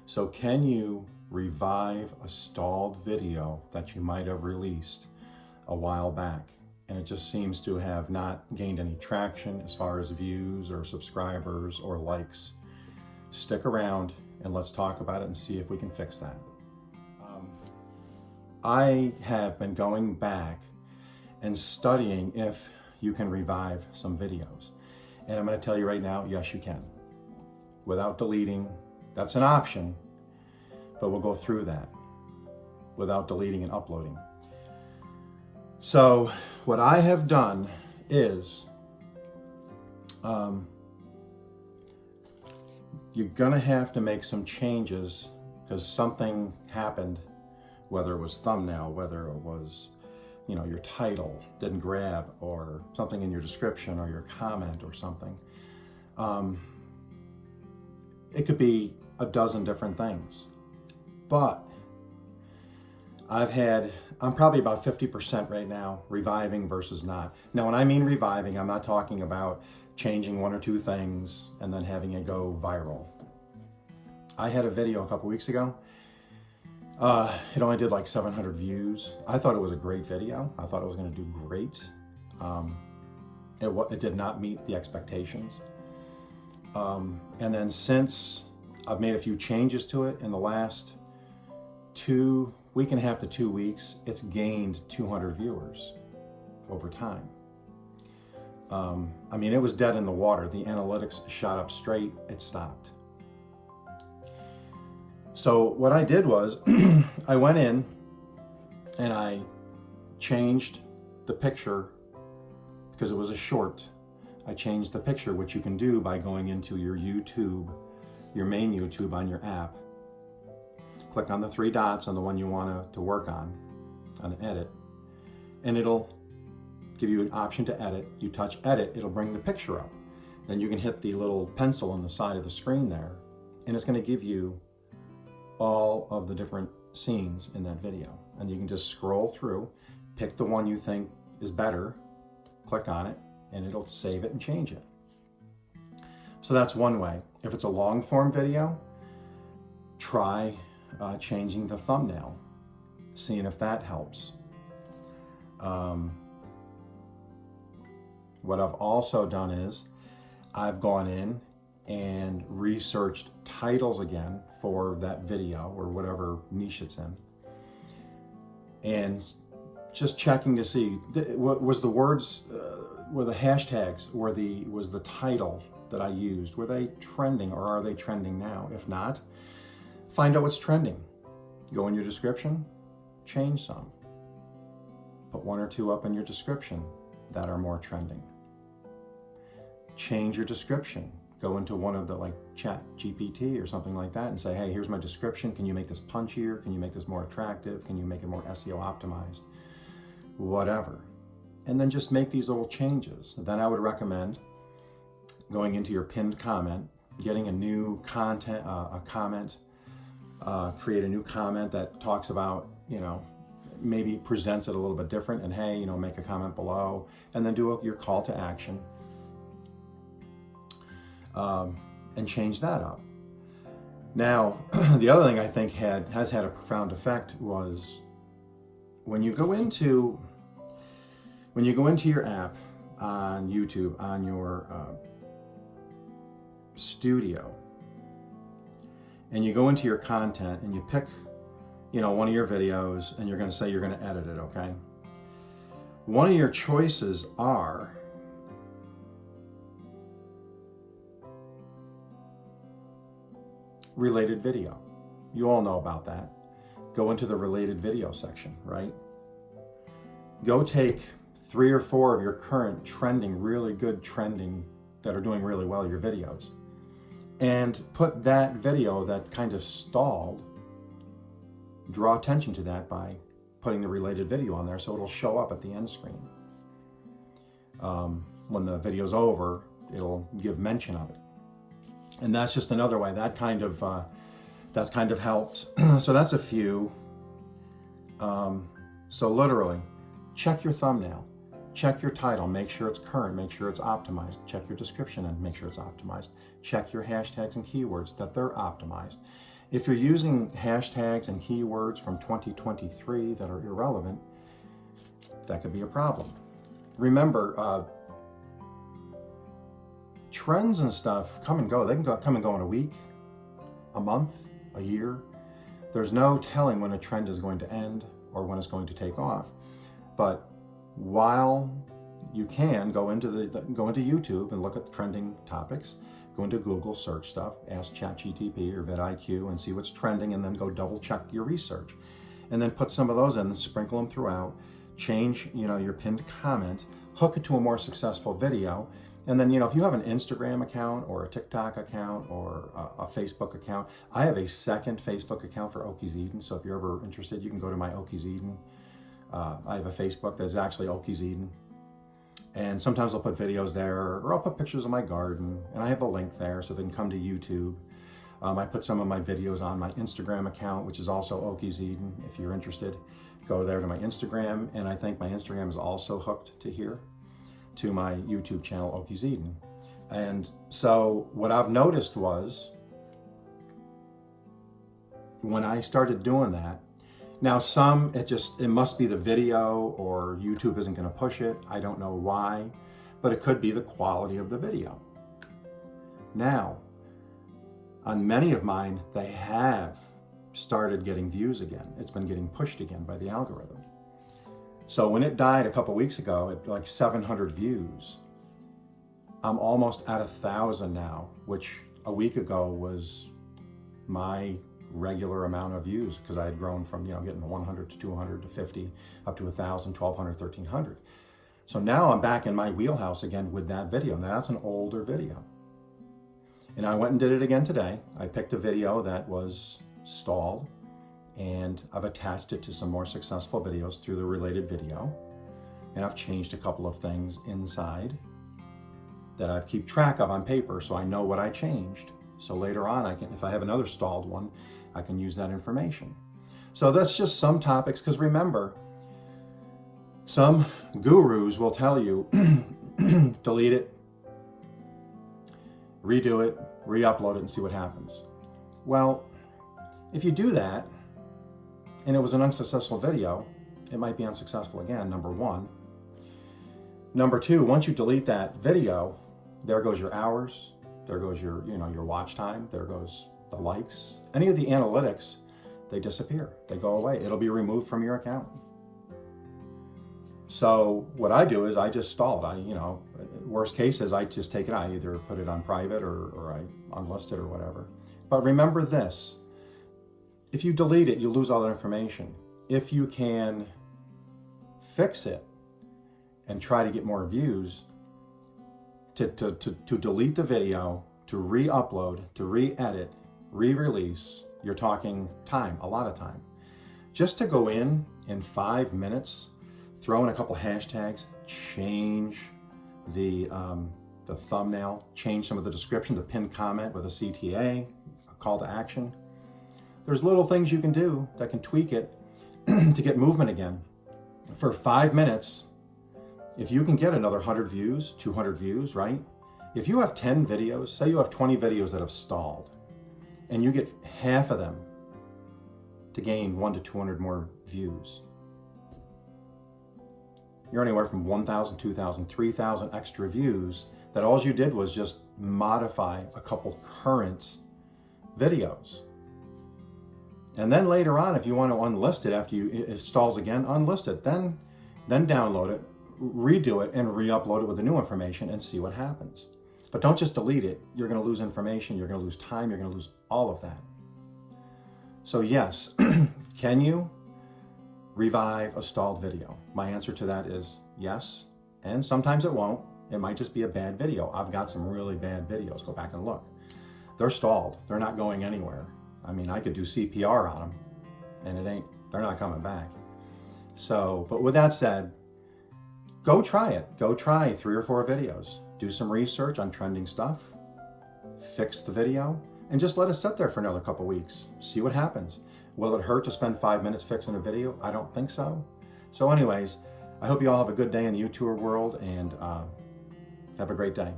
So can you revive a stalled video that you might have released a while back, and it just seems to have not gained any traction as far as views or subscribers or likes? Stick around and let's talk about it and see if we can fix that. I have been going back and studying if you can revive some videos. And I'm going to tell you right now, yes, you can. Without deleting, that's an option, but we'll go through that without deleting and uploading. So what I have done is, you're gonna have to make some changes because something happened, whether it was thumbnail, whether it was, your title didn't grab, or something in your description or your comment or something. It could be a dozen different things, but I'm probably about 50% right now reviving versus not. Now, when I mean reviving, I'm not talking about changing one or two things and then having it go viral. I had a video a couple weeks ago. It only did like 700 views. I thought it was a great video. I thought it was going to do great. It did not meet the expectations. And then since I've made a few changes to it in the last week and a half to 2 weeks, it's gained 200 viewers over time. It was dead in the water. The analytics shot up straight, it stopped. So what I did was I went in and I changed the picture because it was a short. I changed the picture, which you can do by going into your YouTube, your main YouTube on your app. Click on the three dots on the one you want to work on edit, and it'll give you an option to edit. You touch edit, it'll bring the picture up. Then you can hit the little pencil on the side of the screen there, and it's going to give you all of the different scenes in that video. And you can just scroll through, pick the one you think is better, click on it, and it'll save it and change it. So that's one way. If it's a long form video, try changing the thumbnail, seeing if that helps. What I've also done is I've gone in and researched titles again for that video or whatever niche it's in, and just checking to see was the words, were the hashtags, was the title that I used, were they trending, or are they trending now? If not, find out what's trending. Go in your description, change some. Put one or two up in your description that are more trending. Change your description. Go into one of the Chat GPT or something like that and say, hey, here's my description. Can you make this punchier? Can you make this more attractive? Can you make it more SEO optimized? Whatever. And then just make these little changes. Then I would recommend going into your pinned comment, getting a new comment, create a new comment that talks about, maybe presents it a little bit different, and hey, make a comment below, and then do your call to action. And change that up. Now, the other thing I think has had a profound effect was when you go into your app on YouTube, on your studio, and you go into your content and you pick, one of your videos, and you're going to say you're going to edit it, okay? One of your choices are related video. You all know about that. Go into the related video section, right? Go take 3 or 4 of your current trending, really good trending, that are doing really well, your videos, and put that video that kind of stalled, draw attention to that by putting the related video on there so it'll show up at the end screen. When the video's over, it'll give mention of it. And that's just another way. That's kind of helped. So that's a few. So literally, check your thumbnail, check your title, make sure it's current, make sure it's optimized, check your description and make sure it's optimized, check your hashtags and keywords that they're optimized, If you're using hashtags and keywords from 2023 that are irrelevant, that could be a problem. Remember, trends and stuff come and go. They can come and go in a week, a month, a year. There's no telling when a trend is going to end or when it's going to take off. But while you can go into YouTube and look at trending topics, go into Google, search stuff, ask ChatGPT or vidIQ and see what's trending, and then go double check your research, and then put some of those in and sprinkle them throughout. Change, your pinned comment, hook it to a more successful video. And then, if you have an Instagram account or a TikTok account or a Facebook account, I have a second Facebook account for Okies Eden. So if you're ever interested, you can go to my Okies Eden. I have a Facebook that's actually Okies Eden. And sometimes I'll put videos there, or I'll put pictures of my garden, and I have the link there so they can come to YouTube. I put some of my videos on my Instagram account, which is also Okies Eden. If you're interested, go there to my Instagram. And I think my Instagram is also hooked to here, to my YouTube channel, Okies Eden. And so what I've noticed was, when I started doing that, now it must be the video, or YouTube isn't going to push it. I don't know why, but it could be the quality of the video. Now, on many of mine, they have started getting views again. It's been getting pushed again by the algorithm. So when it died a couple weeks ago at like 700 views, I'm almost at 1,000 now, which a week ago was my regular amount of views, because I had grown from getting 100 to 200 to 50 up to 1,000, 1,200, 1,300. So now I'm back in my wheelhouse again with that video. Now that's an older video. And I went and did it again today. I picked a video that was stalled, and I've attached it to some more successful videos through the related video. And I've changed a couple of things inside that I keep track of on paper, so I know what I changed. So later on, if I have another stalled one, I can use that information. So that's just some topics, because remember, some gurus will tell you, delete it, redo it, re-upload it, and see what happens. Well, if you do that, and it was an unsuccessful video, it might be unsuccessful again, number one. Number two, once you delete that video, there goes your hours, there goes your watch time, there goes the likes. Any of the analytics, they disappear, they go away. It'll be removed from your account. So what I do is I just stall it. Worst case is I just take it out. I either put it on private or I unlist it or whatever. But remember this, if you delete it, you lose all that information. If you can fix it and try to get more views, to delete the video, to re-upload, to re-edit, re-release, you're talking time, a lot of time. Just to go in 5 minutes, throw in a couple hashtags, change the thumbnail, change some of the description, the pinned comment with a CTA, a call to action. There's little things you can do that can tweak it to get movement again. For 5 minutes, if you can get another 100 views, 200 views, right? If you have 10 videos, say you have 20 videos that have stalled, and you get half of them to gain 100 to 200 more views, you're anywhere from 1,000, 2,000, 3,000 extra views that all you did was just modify a couple current videos. And then later on, if you want to unlist it after it stalls again, unlist it, then download it, redo it, and re-upload it with the new information and see what happens. But don't just delete it. You're going to lose information, you're going to lose time, you're going to lose all of that. So yes, can you revive a stalled video? My answer to that is yes, and sometimes it won't. It might just be a bad video. I've got some really bad videos. Go back and look. They're stalled. They're not going anywhere. I mean, I could do CPR on them, and they're not coming back. So, but with that said, go try it. Go try 3 or 4 videos. Do some research on trending stuff, fix the video, and just let it sit there for another couple weeks. See what happens. Will it hurt to spend 5 minutes fixing a video? I don't think so. So anyways, I hope you all have a good day in the YouTuber world, and have a great day.